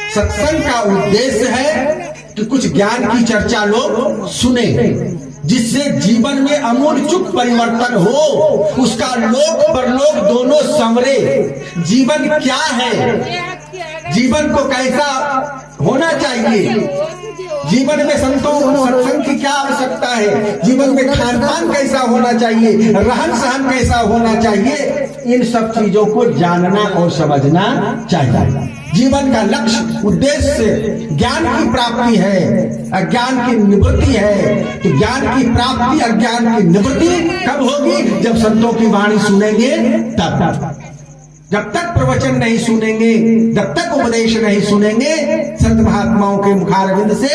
सत्संग का उद्देश्य है कि कुछ ज्ञान की चर्चा लोग सुने, जिससे जीवन में अमूलचूल परिवर्तन हो, उसका लोक परलोक दोनों संवरे। जीवन क्या है, जीवन को कैसा होना चाहिए, जीवन में सत्संग की क्या आवश्यकता है, जीवन में खान पान कैसा होना चाहिए, रहन सहन कैसा होना चाहिए, इन सब चीजों को जानना और समझना चाहिए। जीवन का लक्ष्य उद्देश्य ज्ञान की प्राप्ति है, अज्ञान की निवृत्ति है। तो ज्ञान की प्राप्ति अज्ञान की निवृत्ति कब होगी? जब संतों की वाणी सुनेंगे तब। जब तक प्रवचन नहीं सुनेंगे, जब तक उपदेश नहीं सुनेंगे संत महात्माओं के मुखारविंद से,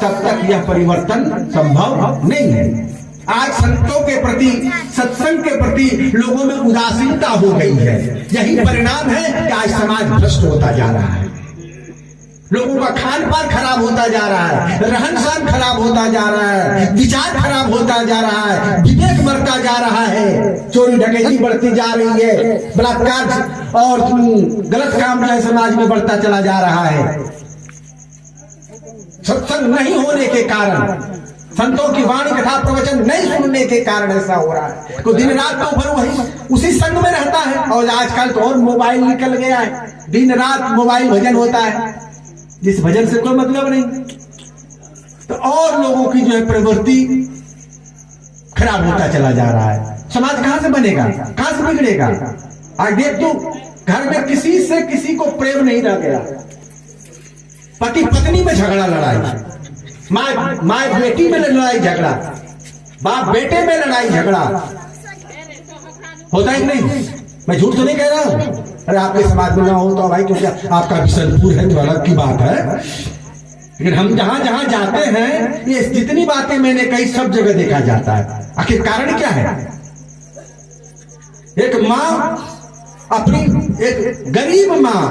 तब तक यह परिवर्तन संभव नहीं है। आज संतों के प्रति, सत्संग के प्रति लोगों में उदासीनता हो गई है। यही परिणाम है कि आज समाज भ्रष्ट होता जा रहा है, लोगों का खान पान खराब होता जा रहा है, रहन सहन खराब होता जा रहा है, विचार खराब होता जा रहा है, विवेक बढ़ता जा रहा है, चोरी डकैती बढ़ती जा रही है, बलात्कार और गलत काम जो है समाज में बढ़ता चला जा रहा है। सत्संग नहीं होने के कारण, संतों की वाणी कथा प्रवचन नहीं सुनने के कारण ऐसा हो रहा है। तो दिन रात तो भर वही उसी संग में रहता है। और आजकल तो और मोबाइल निकल गया है, दिन रात मोबाइल भजन होता है, जिस भजन से कोई मतलब नहीं। तो और लोगों की जो है प्रवृत्ति खराब होता चला जा रहा है। समाज कहां से बनेगा, कहां से बिगड़ेगा? आज देख तो घर में किसी से किसी को प्रेम नहीं रह गया, पति पत्नी में झगड़ा लड़ाई, माँ बेटी में लड़ाई झगड़ा, बाप बेटे में लड़ाई झगड़ा होता ही नहीं। मैं झूठ तो नहीं कह रहा हूं। अरे आपके समाज में ना हो तो भाई, क्योंकि आपका बिशनपुर है तो अलग की बात है, लेकिन हम जहां जहां जाते हैं ये जितनी बातें मैंने कही सब जगह देखा जाता है। आखिर कारण क्या है? एक माँ अपनी, एक गरीब माँ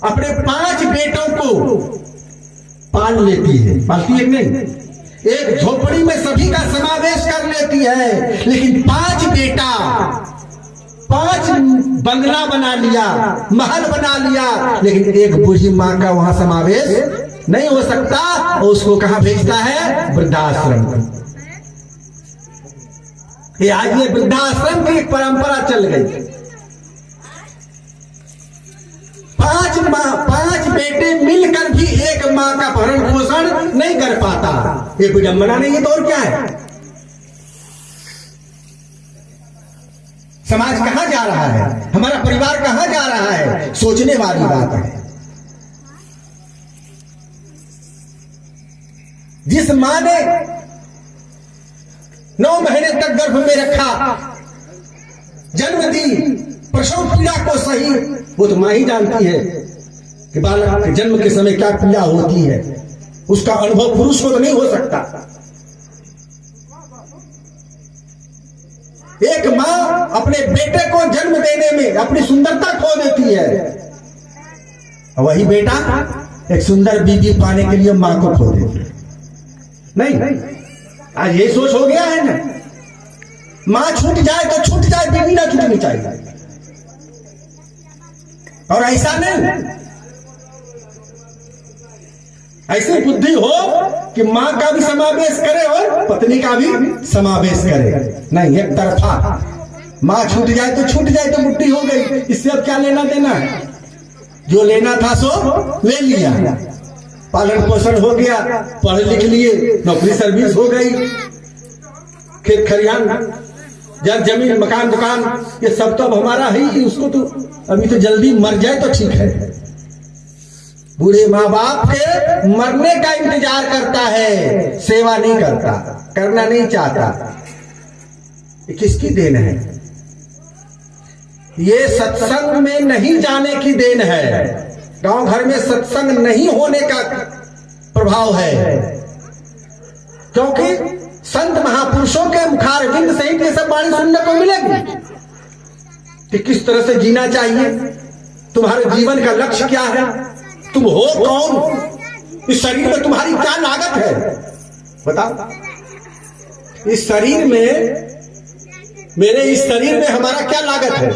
अपने 5 बेटों को पाल लेती है, पालती है नहीं, एक झोपड़ी में सभी का समावेश कर लेती है, लेकिन 5 बेटा, 5 बंगला बना लिया, महल बना लिया, लेकिन एक बूढ़ी मां का वहां समावेश नहीं हो सकता। और उसको कहां भेजता है? वृद्धाश्रम। ये आज ये वृद्धाश्रम की एक परंपरा चल गई। 5 बेटे मिलकर भी एक मां का भरण पोषण नहीं कर पाता। ये विडंबना नहीं है तो और क्या है? समाज कहां जा रहा है, हमारा परिवार कहां जा रहा है? सोचने वाली बात है। जिस मां ने 9 महीने तक गर्भ में रखा, जन्म दी, प्रसव पीड़ा को सही, वो तो मां ही जानती है कि बालक के जन्म के समय क्या पीड़ा होती है। उसका अनुभव पुरुष को तो नहीं हो सकता। एक मां अपने बेटे को जन्म देने में अपनी सुंदरता खो देती है, वही बेटा एक सुंदर बीवी पाने के लिए मां को खो देती है। नहीं, आज ये सोच हो गया है ना, मां छूट जाए तो छूट जाए, बीवी ना छूटनी चाहिए। और ऐसा नहीं, ऐसी बुद्धि हो कि मां का भी समावेश करे और पत्नी का भी समावेश करे। नहीं, एक तरफा मां छूट जाए तो छूट जाए, तो बुद्धि हो गई, इससे अब क्या लेना देना है? जो लेना था सो ले लिया, पालन पोषण हो गया, पढ़ लिख लिए, नौकरी सर्विस हो गई, खेत खलिहान, जमीन मकान दुकान, ये सब तो अब हमारा ही। उसको तो अभी तो जल्दी मर जाए तो ठीक है। बूढ़े माँ बाप के मरने का इंतजार करता है, सेवा नहीं करता, करना नहीं चाहता। ये किसकी देन है? ये सत्संग में नहीं जाने की देन है। गांव घर में सत्संग नहीं होने का प्रभाव है, क्योंकि संत महापुरुषों के मुखारविंद से ही ये सब वाणी सुनने को मिलेगी कि किस तरह से जीना चाहिए, तुम्हारे जीवन का लक्ष्य क्या है, तुम हो कौन, इस शरीर में तुम्हारी क्या लागत है, बताओ। इस शरीर में, मेरे इस शरीर में हमारा क्या लागत है?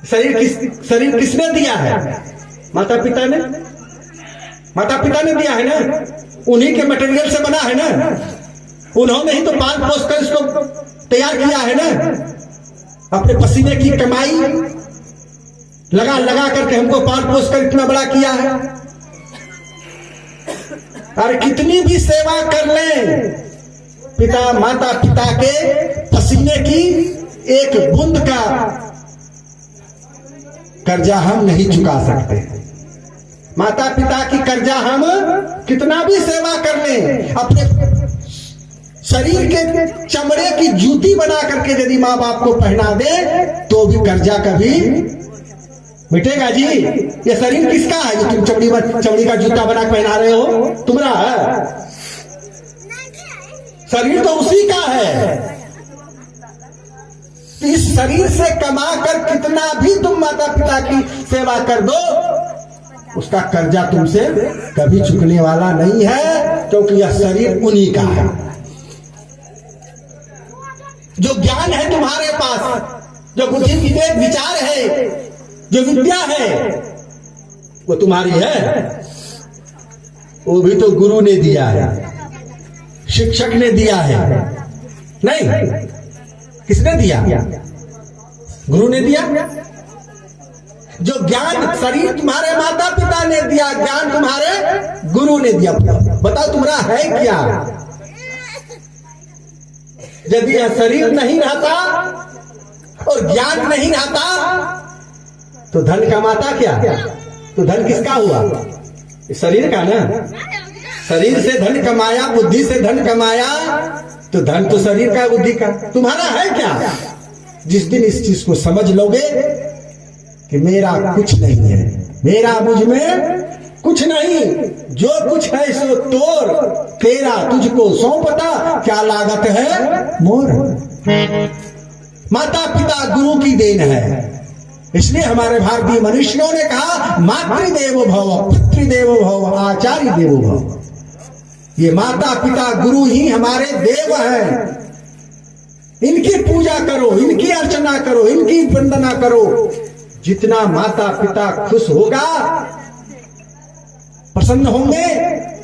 शरीर किसने दिया है? माता पिता ने। माता पिता ने दिया है ना, उन्हीं के मटेरियल से बना है ना, उन्होंने ही तो पाल पोस कर इसको तैयार किया है ना, अपने पसीने की कमाई लगा लगा करके हमको पाल पोस कर इतना बड़ा किया है। और कितनी भी सेवा कर लें, पिता माता पिता के पसीने की एक बूंद का कर्जा हम नहीं चुका सकते। माता पिता की कर्जा हम कितना भी सेवा कर लें, अपने शरीर के चमड़े की जूती बना करके यदि माँ बाप को पहना दे तो भी कर्जा कभी मिटेगा जी। ये शरीर किसका है जो तुम चमड़ी का जूता बना पहना रहे हो? तुम्हारा है? शरीर तो उसी का है। इस शरीर से कमा कर कितना भी तुम माता पिता की सेवा कर दो, उसका कर्जा तुमसे कभी चुकने वाला नहीं है, क्योंकि यह शरीर उन्हीं का है। जो ज्ञान है तुम्हारे पास, जो बुद्धि विवेक विचार है, जो विद्या है, वो तुम्हारी है। वो भी तो गुरु ने दिया है, शिक्षक ने दिया है। नहीं, किसने दिया? गुरु ने दिया। जो ज्ञान शरीर तुम्हारे माता पिता ने दिया, ज्ञान तुम्हारे गुरु ने दिया। बताओ तुम्हारा है क्या? यदि यह शरीर नहीं रहता और ज्ञान नहीं रहता तो धन कमाता क्या? तो धन किसका हुआ? शरीर का ना। शरीर से धन कमाया, बुद्धि से धन कमाया, तो धन तो शरीर का, बुद्धि का। तुम्हारा है क्या? जिस दिन इस चीज को समझ लोगे कि मेरा कुछ नहीं है, मेरा मुझ में कुछ नहीं, जो कुछ है सो तोर, तेरा तुझको सौंपता, क्या लागत है मोर। माता पिता गुरु की देन है। इसलिए हमारे भारतीय मनुष्यों ने कहा मातृदेवो भव, पितृदेवो भव, आचार्य देवो भव। ये माता पिता गुरु ही हमारे देव हैं। इनकी पूजा करो, इनकी अर्चना करो, इनकी वंदना करो। जितना माता पिता खुश होगा, प्रसन्न होंगे,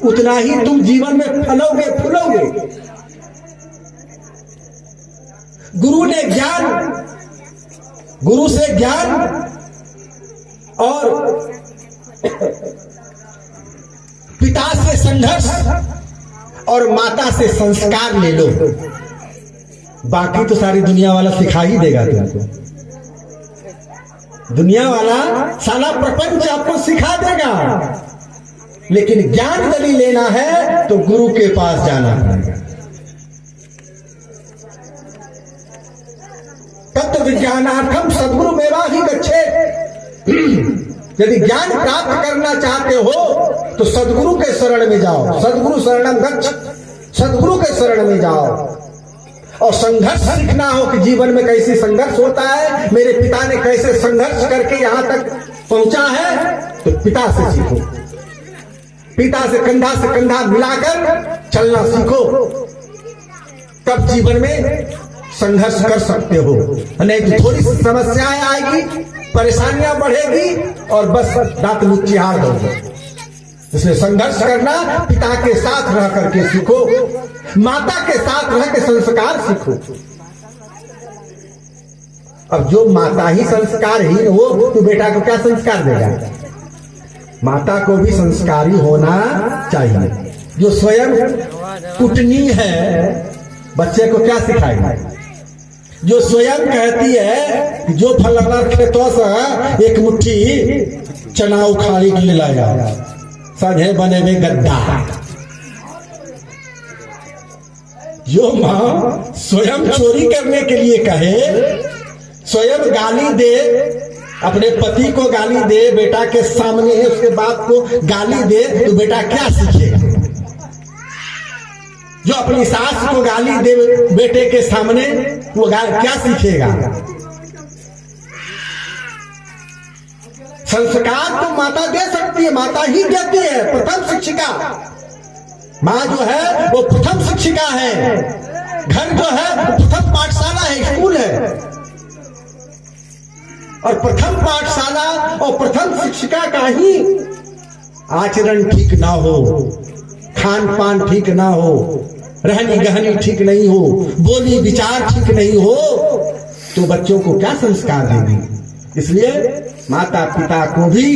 उतना ही तुम जीवन में फलोगे फूलोगे। गुरु ने ज्ञान, गुरु से ज्ञान और पिता से संघर्ष और माता से संस्कार ले लो। बाकी तो सारी दुनिया वाला सिखा ही देगा तुमको। दुनिया वाला सारा प्रपंच आपको सिखा देगा, लेकिन ज्ञान यदि लेना है तो गुरु के पास जाना पड़ेगा। तत्व विज्ञानार्थम सद्गुरु मेवाहि गच्छेत्। यदि ज्ञान प्राप्त करना चाहते हो तो सद्गुरु के शरण में जाओ। सद्गुरु शरणम गच्छ, सद्गुरु के शरण में जाओ। और संघर्ष सीखना हो कि जीवन में कैसे संघर्ष होता है, मेरे पिता ने कैसे संघर्ष करके यहां तक पहुंचा है, तो पिता से सीखो। पिता से कंधा मिलाकर चलना सीखो, तब जीवन में संघर्ष कर सकते हो। नहीं तो थोड़ी समस्याएं आएगी, परेशानियां बढ़ेगी और बस दांत चिहाड़ दोगे। इसलिए संघर्ष करना पिता के साथ रह करके सीखो, माता के साथ रह के संस्कार सीखो। अब जो माता ही संस्कारहीन हो तो बेटा को क्या संस्कार देगा? माता को भी संस्कारी होना चाहिए। जो स्वयं कुटनी है, बच्चे को क्या सिखाएगी? जो स्वयं कहती है कि जो फलाना खेतों से एक मुट्ठी चना उखाड़ी के लाया, सधे बने में गद्दा। जो मां स्वयं चोरी करने के लिए कहे, स्वयं गाली दे, अपने पति को गाली दे, बेटा के सामने है उसके बाप को गाली दे, तो बेटा क्या सीखेगा? जो अपनी सास को गाली दे बेटे के सामने, वो क्या सीखेगा? संस्कार तो माता दे सकती है, माता ही देती है, प्रथम शिक्षिका। माँ जो है वो प्रथम शिक्षिका है। घर जो है वो प्रथम पाठशाला है, स्कूल है। और प्रथम पाठशाला और प्रथम शिक्षिका का ही आचरण ठीक ना हो, खान पान ठीक ना हो, रहनी गहनी ठीक नहीं हो, बोली विचार ठीक नहीं हो, तो बच्चों को क्या संस्कार देंगे। इसलिए माता पिता को भी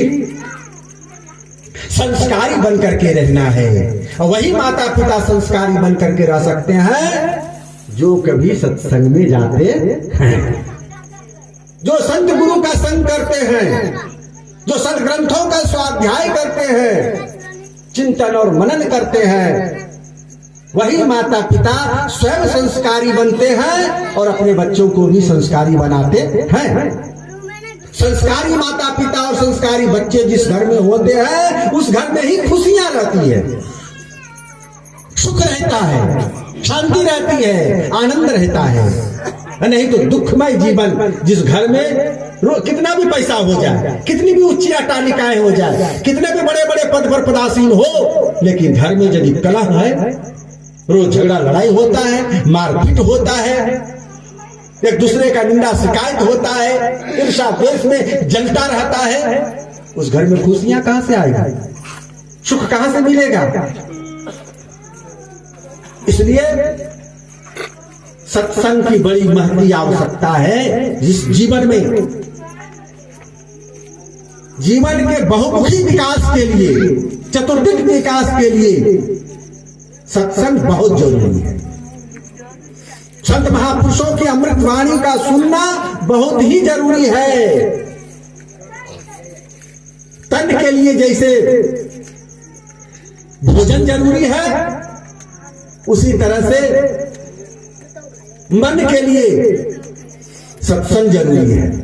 संस्कारी बनकर के रहना है, और वही माता पिता संस्कारी बनकर के रह सकते हैं जो कभी सत्संग में जाते हैं, जो संत गुरु का संग करते हैं, जो संत ग्रंथों का स्वाध्याय करते हैं, चिंतन और मनन करते हैं। वही माता पिता स्वयं संस्कारी बनते हैं और अपने बच्चों को भी संस्कारी बनाते हैं। संस्कारी माता पिता और संस्कारी बच्चे जिस घर में होते हैं उस घर में ही खुशियां रहती है, सुख रहता है, शांति रहती है, आनंद रहता है। नहीं तो दुखमय जीवन जिस घर में कितना भी पैसा हो जाए, कितनी भी उच्ची अट्टालिकाएं हो जाए, कितने भी बड़े बड़े पद पर पदासीन हो, लेकिन घर में यदि कलह है, रोज झगड़ा लड़ाई होता है, मारपीट होता है, एक दूसरे का निंदा शिकायत होता है, ईर्ष्या द्वेष में जलता रहता है, उस घर में खुशियां कहां से आएगा, सुख कहां से मिलेगा। इसलिए सत्संग की बड़ी महती आवश्यकता है। जिस जीवन में जीवन के बहुमुखी विकास के लिए, चतुर्दिक विकास के लिए सत्संग बहुत जरूरी है। संत महापुरुषों की अमृत वाणी का सुनना बहुत ही जरूरी है। तन के लिए जैसे भोजन जरूरी है, उसी तरह से मन के लिए सत्संग जरूरी है।